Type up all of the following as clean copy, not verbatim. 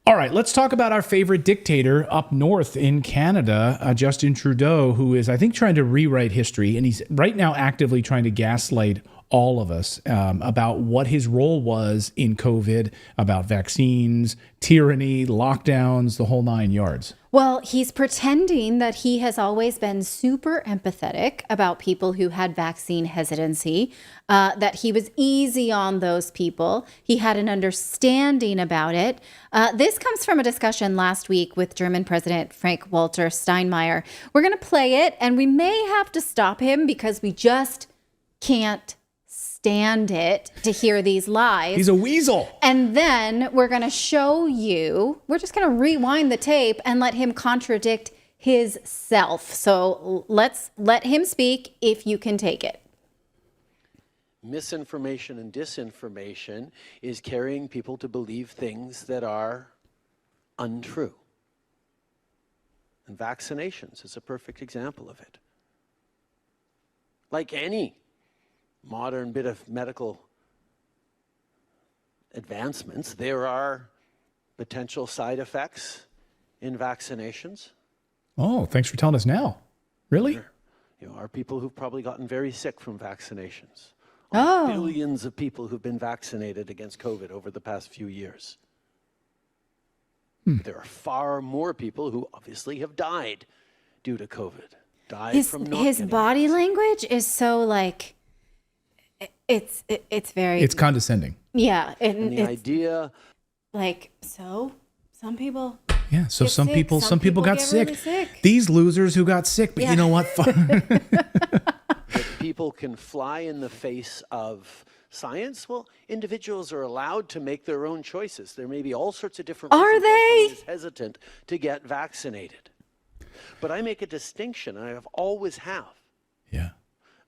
All right, let's talk about our favorite dictator up north in Canada, Justin Trudeau, who is, I think, trying to rewrite history. And he's right now actively trying to gaslight all of us about what his role was in COVID, about vaccines, tyranny, lockdowns, the whole 9 yards. Well, he's pretending that he has always been super empathetic about people who had vaccine hesitancy, that he was easy on those people. He had an understanding about it. This comes from a discussion last week with German President Frank-Walter Steinmeier. We're going to play it, and we may have to stop him because we just can't stand it to hear these lies. He's a weasel. And then we're going to show you, we're just going to rewind the tape and let him contradict his self. So let's let him speak if you can take it. Misinformation and disinformation is carrying people to believe things that are untrue. And vaccinations is a perfect example of it. Like any modern bit of medical advancements, there are potential side effects in vaccinations. Oh, thanks for telling us now. Really? There are people who've probably gotten very sick from vaccinations. Oh. Billions of people who've been vaccinated against COVID over the past few years. There are far more people who obviously have died due to COVID. His body language is so like, it's very... It's condescending. Yeah. And the idea... Like, so some people... Yeah, so some sick. people got get sick. really sick. These losers who got sick, but you know what? that people can fly in the face of science. Well, individuals are allowed to make their own choices. There may be all sorts of different reasons Are why someone they? is hesitant to get vaccinated. But I make a distinction, and I have always have, Yeah.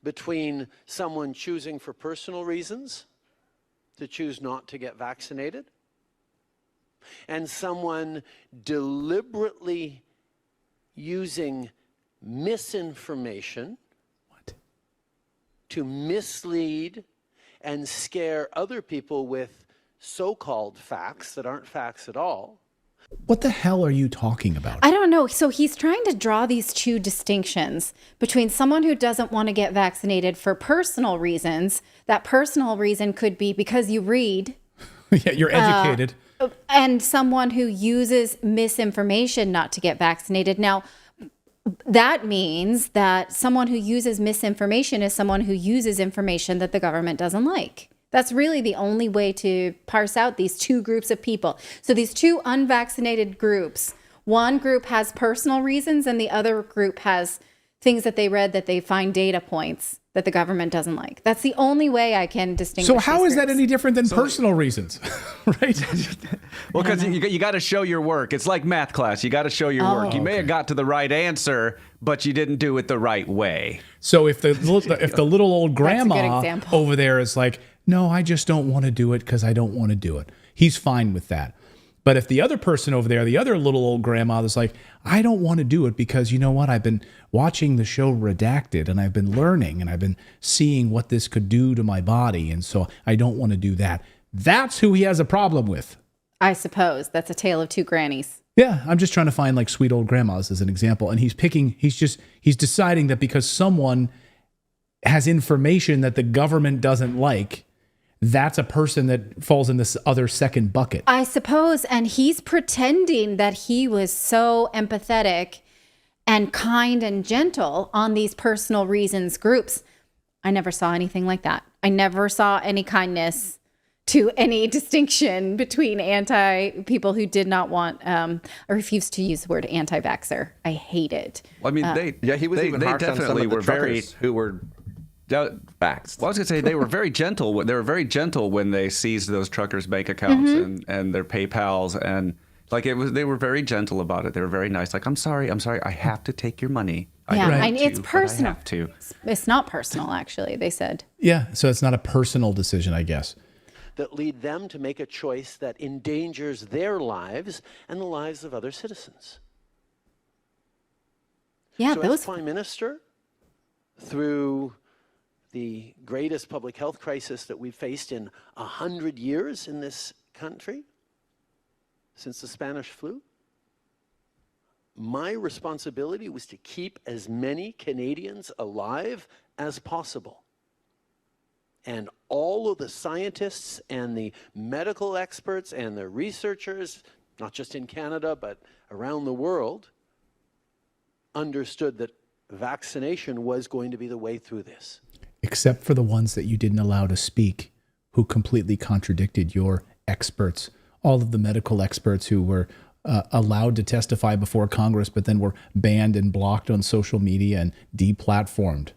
between someone choosing for personal reasons to choose not to get vaccinated and someone deliberately using misinformation to mislead and scare other people with so-called facts that aren't facts at all. What the hell are you talking about? I don't know. So he's trying to draw these two distinctions between someone who doesn't want to get vaccinated for personal reasons. That personal reason could be because you read. Yeah, you're educated. And someone who uses misinformation not to get vaccinated. Now, that means that someone who uses misinformation is someone who uses information that the government doesn't like. That's really the only way to parse out these two groups of people. So these two unvaccinated groups, one group has personal reasons and the other group has things that they read that they find data points that the government doesn't like. That's the only way I can distinguish. So how these is that groups. any different than personal reasons? Right? Well, because you got to show your work. It's like math class. You got to show your work. You may have got to the right answer, but you didn't do it the right way. So if the little old grandma example. over there is like, no, I just don't want to do it because I don't want to do it, he's fine with that. But if the other person over there, the other little old grandma is like, I don't want to do it because you know what? I've been watching the show Redacted and I've been learning and I've been seeing what this could do to my body. And so I don't want to do that. That's who he has a problem with. I suppose that's a tale of two grannies. Yeah, I'm just trying to find like sweet old grandmas as an example. And he's deciding that because someone has information that the government doesn't like, that's a person that falls in this other second bucket. I suppose. And he's pretending that he was so empathetic and kind and gentle on these personal reasons groups. I never saw anything like that. I never saw any kindness to any distinction between people who did not want, or refused to use the word anti-vaxxer. I hate it. Well, I mean, he was even harsh on some of the truckers who were vaxxed. Well, I was going to say they were very gentle. They were very gentle when they seized those truckers' bank accounts and their PayPals, and like they were very gentle about it. They were very nice. Like, I'm sorry, I have to take your money. It's personal. I have to. It's not personal, actually. They said. Yeah, so it's not a personal decision, I guess. That lead them to make a choice that endangers their lives and the lives of other citizens. Yeah, so as Prime Minister, through the greatest public health crisis that we've faced in 100 years in this country, since the Spanish flu, my responsibility was to keep as many Canadians alive as possible. And all of the scientists and the medical experts and the researchers, not just in Canada, but around the world, understood that vaccination was going to be the way through this. Except for the ones that you didn't allow to speak, who completely contradicted your experts, all of the medical experts who were allowed to testify before Congress, but then were banned and blocked on social media and deplatformed.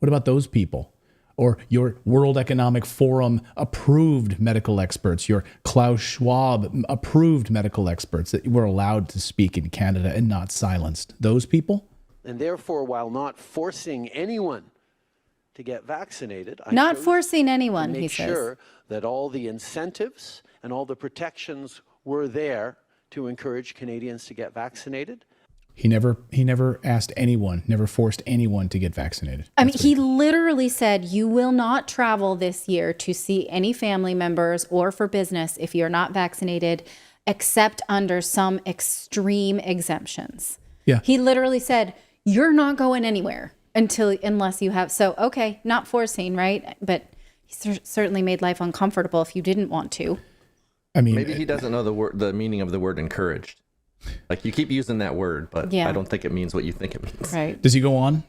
What about those people? Or your World Economic Forum approved medical experts, your Klaus Schwab approved medical experts that were allowed to speak in Canada and not silenced. Those people? And therefore, while not forcing anyone to get vaccinated, I Not chose forcing anyone, to he make says. sure that all the incentives and all the protections were there to encourage Canadians to get vaccinated. He never asked anyone, never forced anyone to get vaccinated. I mean, he literally said, you will not travel this year to see any family members or for business if you're not vaccinated, except under some extreme exemptions. Yeah. He literally said, you're not going anywhere unless you have. So, okay, not forcing, right? But he certainly made life uncomfortable if you didn't want to. I mean, Maybe he doesn't know the meaning of the word encouraged. Like, you keep using that word, but Yeah. I don't think it means what you think it means. Right. does he go on?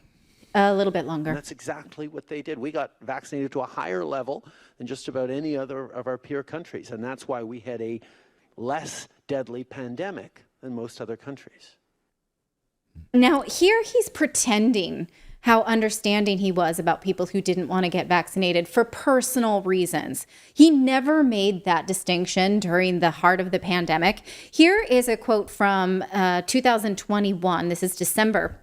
A little bit And longer. that's exactly what they did. We got vaccinated to a higher level than just about any other of our peer countries. And that's why we had a less deadly pandemic than most other countries. Now, here he's pretending how understanding he was about people who didn't want to get vaccinated for personal reasons. He never made that distinction during the heart of the pandemic. Here is a quote from 2021. This is December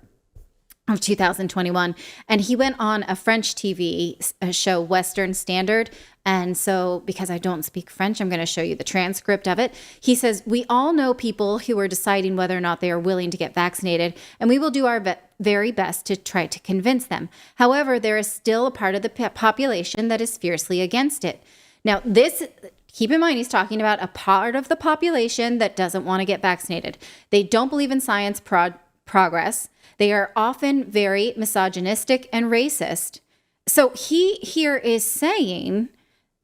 of 2021. And he went on a French TV show, Western Standard. And so, because I don't speak French, I'm going to show you the transcript of it. He says, we all know people who are deciding whether or not they are willing to get vaccinated, and we will do our very best to try to convince them. However, there is still a part of the population that is fiercely against it. Now, keep in mind, he's talking about a part of the population that doesn't want to get vaccinated. They don't believe in science progress. They are often very misogynistic and racist. So he here is saying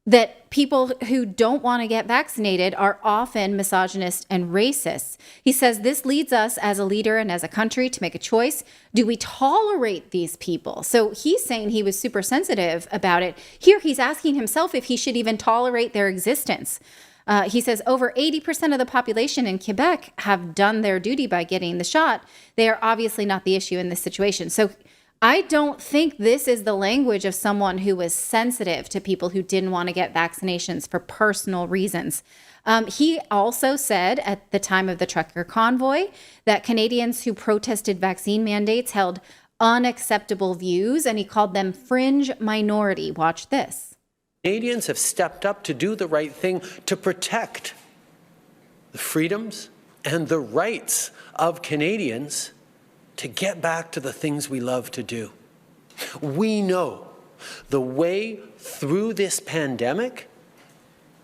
that people who don't want to get vaccinated are often misogynist and racist. He says this leads us as a leader and as a country to make a choice. Do we tolerate these people? So he's saying he was super sensitive about it. Here he's asking himself if he should even tolerate their existence. He says over 80% of the population in Quebec have done their duty by getting the shot. They are obviously not the issue in this situation. So I don't think this is the language of someone who was sensitive to people who didn't want to get vaccinations for personal reasons. He also said at the time of the trucker convoy that Canadians who protested vaccine mandates held unacceptable views, and he called them fringe minority. Watch this. Canadians have stepped up to do the right thing to protect the freedoms and the rights of Canadians to get back to the things we love to do. We know the way through this pandemic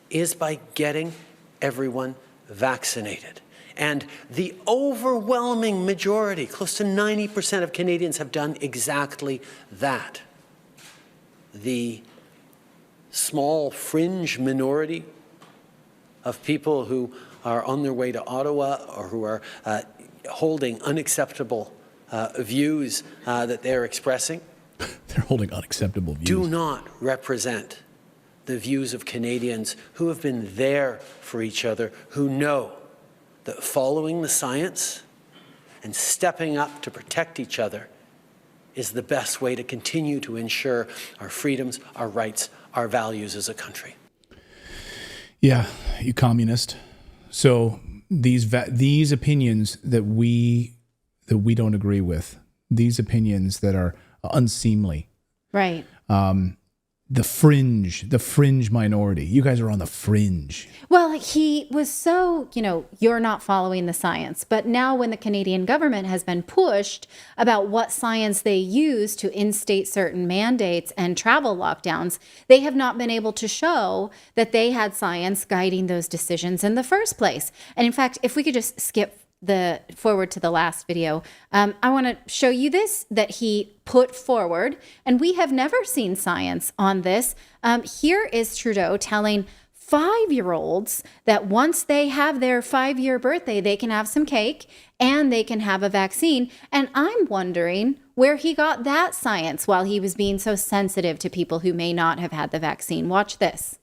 is by getting everyone vaccinated. And the overwhelming majority, close to 90% of Canadians, have done exactly that. The small fringe minority of people who are on their way to Ottawa or who are holding unacceptable views that they're expressing. They're holding unacceptable views. Do not represent the views of Canadians who have been there for each other, who know that following the science and stepping up to protect each other is the best way to continue to ensure our freedoms, our rights, our values as a country. Yeah, you communist. So these opinions that we don't agree with, these opinions that are unseemly, Right. the fringe minority. You guys are on the fringe. Well, he was so, you're not following the science. But now when the Canadian government has been pushed about what science they use to instate certain mandates and travel lockdowns, they have not been able to show that they had science guiding those decisions in the first place. And in fact, if we could just skip forward to the last video, I want to show you this that he put forward, and we have never seen science on this. Here is Trudeau telling 5-year-olds that once they have their 5-year birthday, they can have some cake and they can have a vaccine. And I'm wondering where he got that science while he was being so sensitive to people who may not have had the vaccine. Watch this.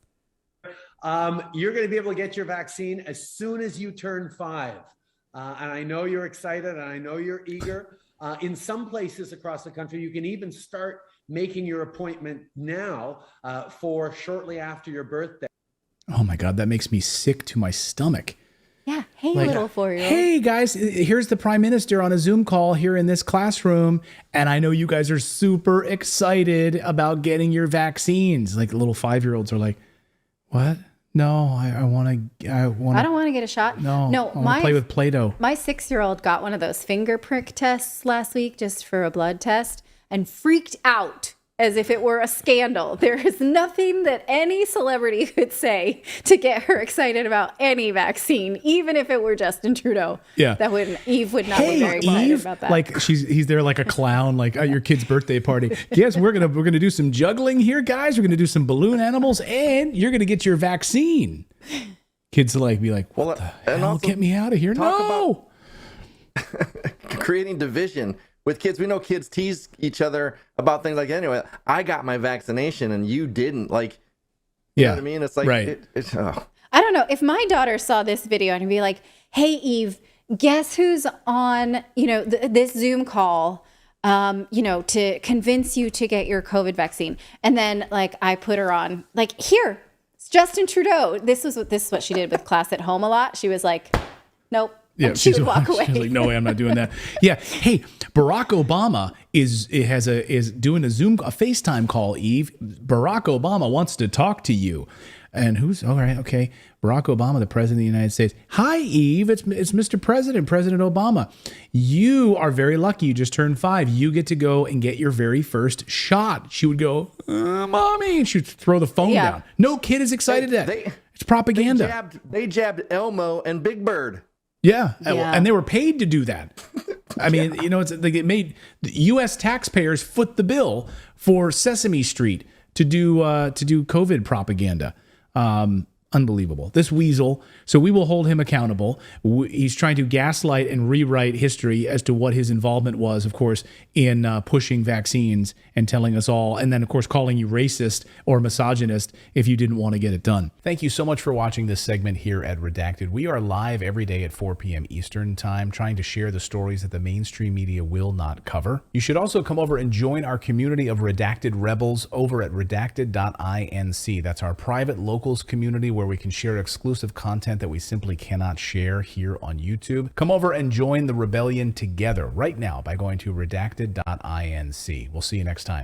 You're going to be able to get your vaccine as soon as you turn 5. And I know you're excited and I know you're eager. In some places across the country, you can even start making your appointment now for shortly after your birthday. Oh my God, that makes me sick to my stomach. Yeah. Hey, little 4-year-old. Hey guys, here's the Prime Minister on a Zoom call here in this classroom. And I know you guys are super excited about getting your vaccines. Like little 5-year-olds are like, what? No, I don't want to get a shot. No, I want to play with Play-Doh. My 6-year-old got one of those finger prick tests last week just for a blood test and freaked out as if it were a scandal. There is nothing that any celebrity could say to get her excited about any vaccine, even if it were Justin Trudeau. Yeah. Eve would not be very excited about that. Like he's there like a clown, like at your kid's birthday party. Yes, we're gonna do some juggling here, guys. We're gonna do some balloon animals, and you're gonna get your vaccine. Kids like be like, what the hell? Get me out of here! No. Creating division with kids. We know kids tease each other about things like, anyway, I got my vaccination and you didn't. Like, you know what I mean? It's like, right. I don't know. If my daughter saw this video and be like, hey, Eve, guess who's on, this Zoom call, to convince you to get your COVID vaccine. And then like I put her on, like, here, it's Justin Trudeau. This is what she did with class at home a lot. She was like, nope. Yeah, she would walk away. She's like, no way, I'm not doing that. Yeah. Hey, Barack Obama is doing a FaceTime call, Eve. Barack Obama wants to talk to you. And who's all right? Okay. Barack Obama, the president of the United States. Hi, Eve. It's Mr. President, President Obama. You are very lucky. You just turned 5. You get to go and get your very first shot. She would go, mommy, and she'd throw the phone down. No kid is excited at that. It's propaganda. They jabbed Elmo and Big Bird. Yeah, and they were paid to do that. I mean, it's like it made the U.S. taxpayers foot the bill for Sesame Street to do COVID propaganda. Unbelievable. This weasel. So we will hold him accountable. He's trying to gaslight and rewrite history as to what his involvement was, of course, in pushing vaccines and telling us all, and then, of course, calling you racist or misogynist if you didn't want to get it done. Thank you so much for watching this segment here at Redacted. We are live every day at 4 p.m. Eastern Time, trying to share the stories that the mainstream media will not cover. You should also come over and join our community of Redacted Rebels over at redacted.inc. That's our private locals community where we can share exclusive content that we simply cannot share here on YouTube. Come over and join the rebellion together right now by going to redacted.inc. We'll see you next time.